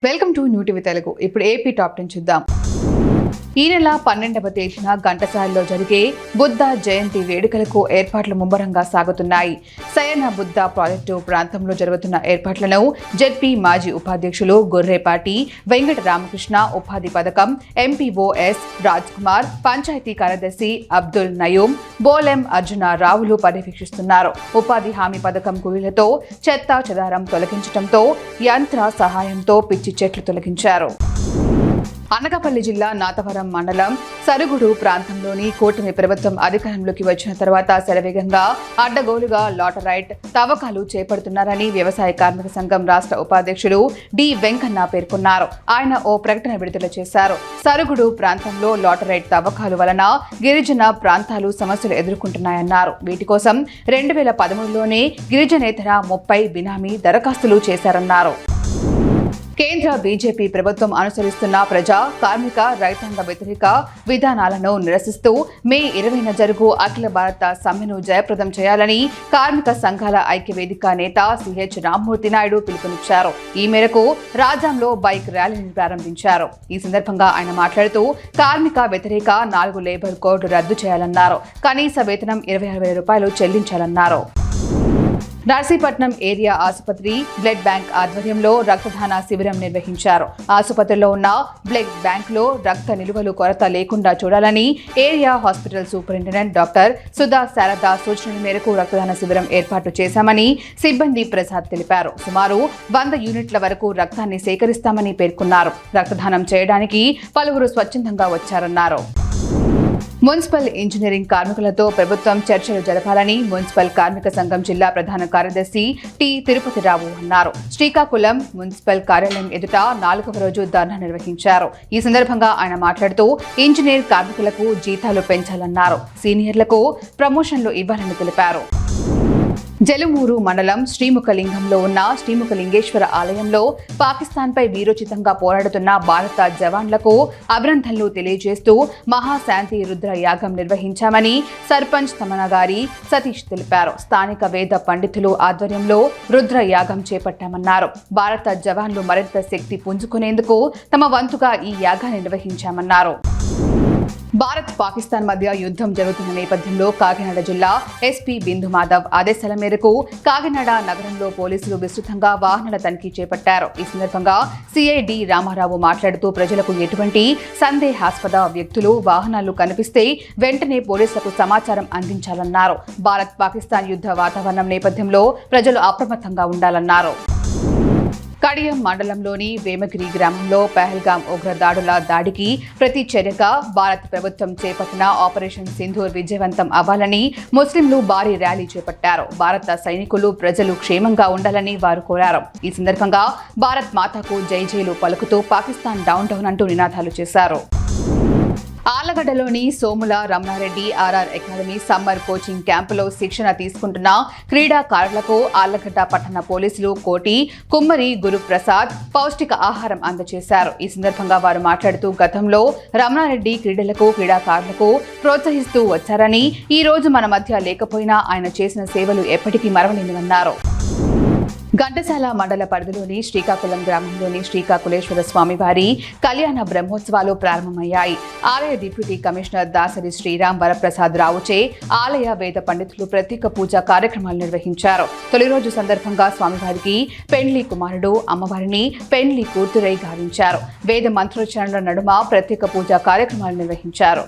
Welcome to new TV Telugu. ఇప్పుడు AP top 10 చూద్దాం. ఈ నెల 12వ తేదీన ఘంటసాలలో జరిగే బుద్ధ జయంతి వేడుకలకు ఏర్పాట్లు ముమ్మరంగా సాగుతున్నాయి. సయన బుద్ధ ప్రాజెక్టు ప్రాంతంలో జరుగుతున్న ఏర్పాట్లను జెడ్పీ మాజీ ఉపాధ్యక్షులు గొర్రేపాటి వెంకట రామకృష్ణ, ఉపాధి పథకం ఎంపీఓఎస్ రాజ్ కుమార్, పంచాయతీ కార్యదర్శి అబ్దుల్ నయూం, బోలెం అర్జున రావులు పర్యవేక్షిస్తున్నారు. ఉపాధి హామీ పథకం కూలీలతో చెత్త చెదారం తొలగించడంతో యంత్ర సహాయంతో పిచ్చి చెట్లు తొలగించారు. అనకాపల్లి జిల్లా నాతవరం మండలం సరుగుడు ప్రాంతంలోని కూటమి ప్రభుత్వం అధికారంలోకి వచ్చిన తర్వాత శరవేగంగా అడ్డగోలుగా లాటరైట్ తవ్వకాలు చేపడుతున్నారని వ్యవసాయ కార్మిక సంఘం రాష్ట్ర ఉపాధ్యక్షులు డి వెంకన్న పేర్కొన్నారు. ఆయన ఓ ప్రకటన విడుదల చేశారు. సరుగుడు ప్రాంతంలో లాటరైట్ తవ్వకాలు వలన గిరిజన ప్రాంతాలు సమస్యలు ఎదుర్కొంటున్నాయన్నారు. వీటి కోసం 2013లోనే గిరిజనేతర 30 బినామీ దరఖాస్తులు చేశారన్నారు. కేంద్ర బీజేపీ ప్రభుత్వం అనుసరిస్తున్న ప్రజా, కార్మిక, రైతాంగ వ్యతిరేక విధానాలను నిరసిస్తూ మే 20న జరుగు అఖిల భారత సమ్మెను జయప్రదం చేయాలని కార్మిక సంఘాల ఐక్యవేదిక నేత సిహెచ్ రామ్మూర్తి నాయుడు పిలుపునిచ్చారు. ఈ మేరకు రాజాంలో బైక్ ర్యాలీని ప్రారంభించారు. ఈ సందర్భంగా ఆయన మాట్లాడుతూ కార్మిక వ్యతిరేక 4 లేబర్ కోడ్ రద్దు చేయాలన్నారు. కనీస వేతనం 26,000 రూపాయలు చెల్లించాలన్నారు. నర్సీపట్నం ఏరియా ఆసుపత్రి బ్లడ్ బ్యాంక్ ఆధ్వర్యంలో రక్తదాన శిబిరం నిర్వహించారు. ఆసుపత్రిలో ఉన్న బ్లడ్ బ్యాంకులో రక్త నిలువలు కొరత లేకుండా చూడాలని area hospital superintendent doctor Sudha Sharada సూచనల మేరకు రక్తదాన శిబిరం ఏర్పాటు చేశామని సిబ్బంది ప్రసాద్ తెలిపారు. సుమారు 100 యూనిట్ల వరకు రక్తాన్ని సేకరిస్తామని పేర్కొన్నారు. రక్తదానం చేయడానికి పలువురు స్వచ్ఛందంగా వచ్చారన్నారు. మున్సిపల్ ఇంజనీరింగ్ కార్మికులతో ప్రభుత్వం చర్చలు జరపాలని మున్సిపల్ కార్మిక సంఘం జిల్లా ప్రధాన కార్యదర్శి టి తిరుపతిరావు అన్నారు. శ్రీకాకుళం మున్సిపల్ కార్యాలయం ఎదుట 4వ రోజు ధర్నా నిర్వహించారు. ఈ సందర్భంగా ఆయన మాట్లాడుతూ ఇంజనీర్ కార్మికులకు జీతాలు పెంచాలన్నారు. సీనియర్లకు ప్రమోషన్లు ఇవ్వాలని తెలిపారు. జలుమూరు మండలం శ్రీముఖలింగంలో ఉన్న శ్రీముఖలింగేశ్వర ఆలయంలో పాకిస్తాన్పై వీరోచితంగా పోరాడుతున్న భారత జవాన్లకు అభినందనలు తెలియజేస్తూ మహాశాంతి రుద్ర యాగం నిర్వహించామని సర్పంచ్ తమనగారి సతీష్ తెలిపారు. స్థానిక వేద పండితులు ఆధ్వర్యంలో రుద్ర యాగం చేపట్టామన్నారు. భారత జవాన్లు మరింత శక్తి పుంజుకునేందుకు తమ వంతుగా ఈ యాగాన్ని నిర్వహించామన్నారు. భారత్ పాకిస్తాన్ మధ్య యుద్ధం జరుగుతున్న నేపథ్యంలో కాకినాడ జిల్లా ఎస్పీ బిందు మాధవ్ ఆదేశాల మేరకు కాకినాడ నగరంలో పోలీసులు విస్తృతంగా వాహనాల తనిఖీ చేపట్టారు. ఈ సందర్భంగా సిఐడి రామారావు మాట్లాడుతూ ప్రజలకు ఎటువంటి సందేహాస్పద వ్యక్తులు, వాహనాలు కనిపిస్తే వెంటనే పోలీసులకు సమాచారం అందించాలన్నారు. భారత్ పాకిస్తాన్ యుద్ధ వాతావరణం నేపథ్యంలో ప్రజలు అప్రమత్తంగా ఉండాలన్నారు. కడియం మండలంలోని వేమగిరి గ్రామంలో పహల్గాం ఉగ్రదాడుల దాడికి ప్రతిచర్యగా భారత ప్రభుత్వం చేపట్టిన ఆపరేషన్ సింధూర్ విజయవంతం అవ్వాలని ముస్లింలు భారీ ర్యాలీ చేపట్టారు. భారత సైనికులు, ప్రజలు క్షేమంగా ఉండాలని వారు కోరారు. ఈ సందర్భంగా భారత్ మాతాకు జై జైలు పలుకుతూ పాకిస్తాన్ డౌన్ డౌన్ అంటూ నినాదాలు చేశారు. ఆళ్లగడ్డలోని Somula Ramanareddy RR academy summer coaching క్యాంపులో శిక్షణ తీసుకుంటున్న క్రీడాకారులకు ఆళ్లగడ్డ పట్టణ పోలీసులు కోటి కుమ్మరి గురుప్రసాద్ పౌష్టిక ఆహారం అందజేశారు. ఈ సందర్భంగా వారు మాట్లాడుతూ గతంలో రమణారెడ్డి క్రీడాకారులకు ప్రోత్సహిస్తూ వచ్చారని, ఈ రోజు మన మధ్య లేకపోయినా ఆయన చేసిన సేవలు ఎప్పటికీ మరవలేనివన్నారు. ఘంటసాల మండల పరిధిలోని శ్రీకాకుళం గ్రామంలోని శ్రీకాకుళేశ్వర స్వామివారి కళ్యాణ బ్రహ్మోత్సవాలు ప్రారంభమయ్యాయి. ఆలయ డిప్యూటీ కమిషనర్ దాసరి శ్రీరామ్ వరప్రసాద్ రావుచే ఆలయ వేద పండితులు ప్రత్యేక పూజా కార్యక్రమాలు నిర్వహించారు. తొలి రోజు సందర్భంగా స్వామివారికి పెండ్లి కుమారుడు, అమ్మవారిని పెండ్లి కూతురై గావించారు. వేద మంత్రోచ్చారణల నడుమ ప్రత్యేక పూజా కార్యక్రమాలు నిర్వహించారు.